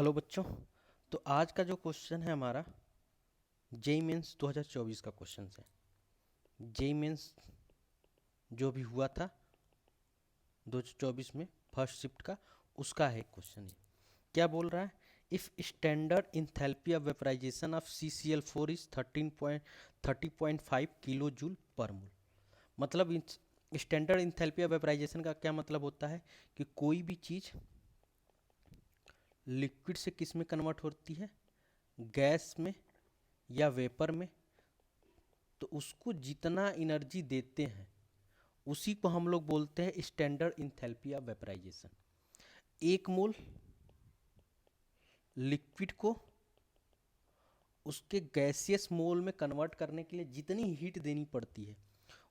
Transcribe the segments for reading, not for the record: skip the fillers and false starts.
Hello बच्चों। तो आज का जो क्वेश्चन है हमारा जेई मेंस 2024 का क्वेश्चन है। जेई मेंस जो भी हुआ था 2024 में फर्स्ट शिफ्ट का, उसका है क्वेश्चन। है क्या बोल रहा है? If standard enthalpy of vaporisation of CCl4 is 30.5 kilojoule per mole. मतलब स्टैंडर्ड इंथैल्पी ऑफ वेपराइजेशन का क्या मतलब होता है कि कोई भी चीज़ लिक्विड से किस में कन्वर्ट होती है, गैस में या वेपर में, तो उसको जितना एनर्जी देते हैं उसी को हम लोग बोलते हैं स्टैंडर्ड इंथैल्पी ऑफ वेपराइजेशन। एक मोल लिक्विड को उसके गैसियस मोल में कन्वर्ट करने के लिए जितनी हीट देनी पड़ती है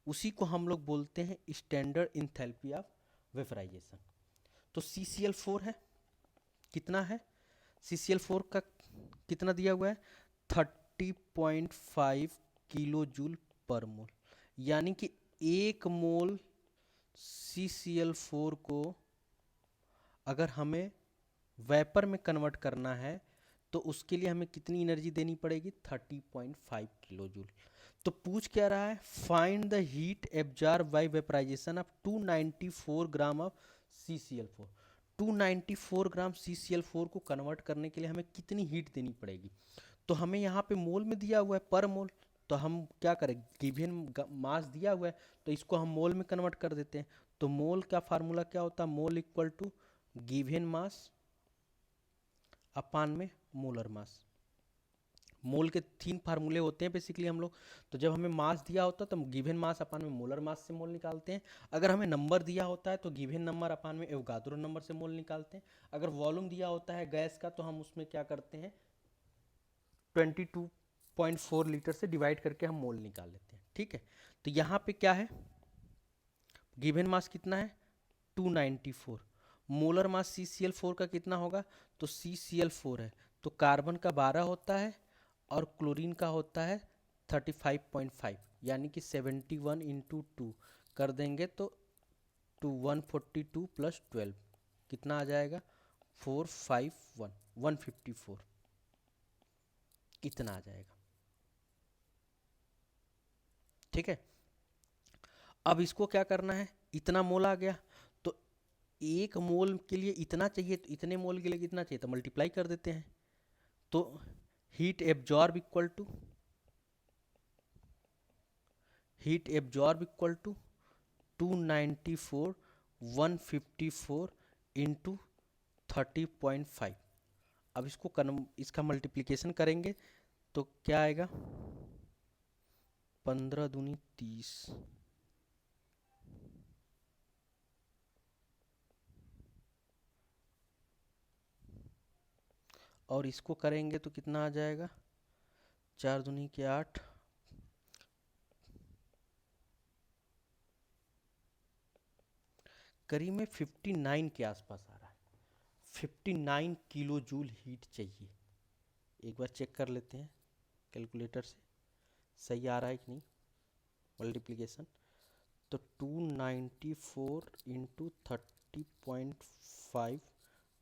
उसी को हम लोग बोलते हैं स्टैंडर्ड इंथैल्पी ऑफ वेपराइजेशन। तो CCl4 है, कितना है? CCl4 का कितना दिया हुआ है? 30.5 किलो जूल पर मोल। यानी कि एक मोल CCl4 को अगर हमें वेपर में कन्वर्ट करना है तो उसके लिए हमें कितनी एनर्जी देनी पड़ेगी? 30.5 किलो जूल। तो पूछ क्या रहा है? Find the heat absorb by vaporisation of 294 gram of CCl4। 294 gram CCl4 को कन्वर्ट करने के लिए हमें कितनी हीट देनी पड़ेगी? तो हमें यहाँ पे मोल में दिया हुआ है पर मोल, तो हम क्या करें, गिवन मास दिया हुआ है तो इसको हम मोल में कन्वर्ट कर देते हैं। तो मोल का फार्मूला क्या होता है? Mole equal to given mass upon में मोलर मास। मोल के 3 फार्मूले होते हैं बेसिकली हम लोग। तो जब हमें मास दिया होता है तो हम गिवन मास अपान में मोलर मास से मोल निकालते हैं। अगर हमें नंबर दिया होता है तो गिवन नंबर अपान में एवोगाद्रो नंबर से मोल निकालते हैं। अगर वॉल्यूम दिया होता है गैस का तो हम उसमें क्या करते हैं, 22.4 लीटर से डिवाइड करके हम मोल निकाल लेते हैं। ठीक है, तो यहाँ पे क्या है, गिवन मास कितना है? 294। मोलर मास CCl4 का कितना होगा? तो CCl4 है तो कार्बन का 12 होता है और क्लोरीन का होता है 35.5, यानी कि 71 इंटू 2 कर देंगे तो 142 प्लस 12 कितना आ जाएगा? 451, 154 इतना आ जाएगा। ठीक है, अब इसको क्या करना है, इतना मोल आ गया तो एक मोल के लिए इतना चाहिए, तो इतने मोल के लिए कितना चाहिए तो मल्टीप्लाई कर देते हैं। तो heat absorb equal to 294 154 into 30.5। अब इसका मल्टीप्लिकेशन करेंगे तो क्या आएगा? 15 दूनी 30, और इसको करेंगे तो कितना आ जाएगा? 4 दूनी के 8, करीब में 59 के आसपास आ रहा है। 59 किलो जूल हीट चाहिए। एक बार चेक कर लेते हैं कैलकुलेटर से सही आ रहा है कि नहीं मल्टीप्लिकेशन। तो 294 इंटू 30.5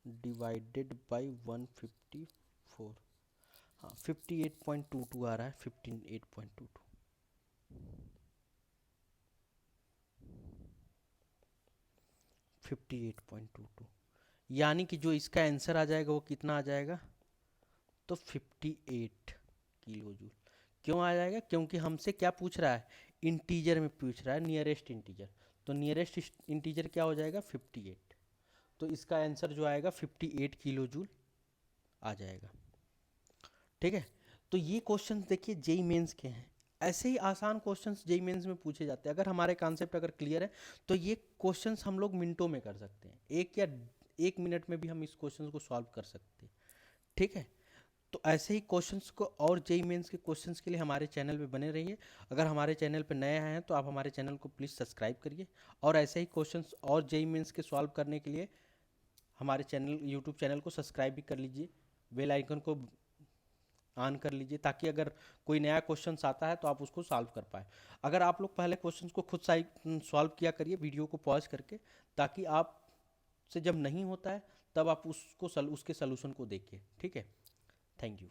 डिवाइडेड बाई 154, हाँ 58.22 आ रहा है, 58.22, 58.22। यानी कि जो इसका आंसर आ जाएगा वो कितना आ जाएगा? तो 58 किलो जूल। क्यों आ जाएगा? क्योंकि हमसे क्या पूछ रहा है, इंटीजर में पूछ रहा है, नियरेस्ट इंटीजर। तो नियरेस्ट इंटीजर क्या हो जाएगा? 58। तो इसका आंसर जो आएगा 58 किलो जूल आ जाएगा। ठीक है, तो ये क्वेश्चन देखिए जेई मेंस के हैं। ऐसे ही आसान क्वेश्चंस जेई मेंस में पूछे जाते हैं। अगर हमारे कॉन्सेप्ट अगर क्लियर है तो ये क्वेश्चंस हम लोग मिनटों में कर सकते हैं, 1 मिनट में भी हम इस क्वेश्चन को सॉल्व कर सकते हैं। ठीक है, तो ऐसे ही क्वेश्चंस को और जेई मेंस के क्वेश्चंस के लिए हमारे चैनल पे बने रहिए। अगर हमारे चैनल पे नए आए हैं तो आप हमारे चैनल को प्लीज़ सब्सक्राइब करिए, और ऐसे ही क्वेश्चंस और जेई मेंस के सॉल्व करने के लिए हमारे चैनल यूट्यूब चैनल को सब्सक्राइब भी कर लीजिए, बेल आइकन को ऑन कर लीजिए, ताकि अगर कोई नया क्वेश्चन आता है तो आप उसको सॉल्व कर पाए। अगर आप लोग पहले क्वेश्चन को खुद सॉल्व किया करिए वीडियो को पॉज करके, ताकि आप से जब नहीं होता है तब आप उसके सलूशन को देखिए। ठीक है, थैंक यू।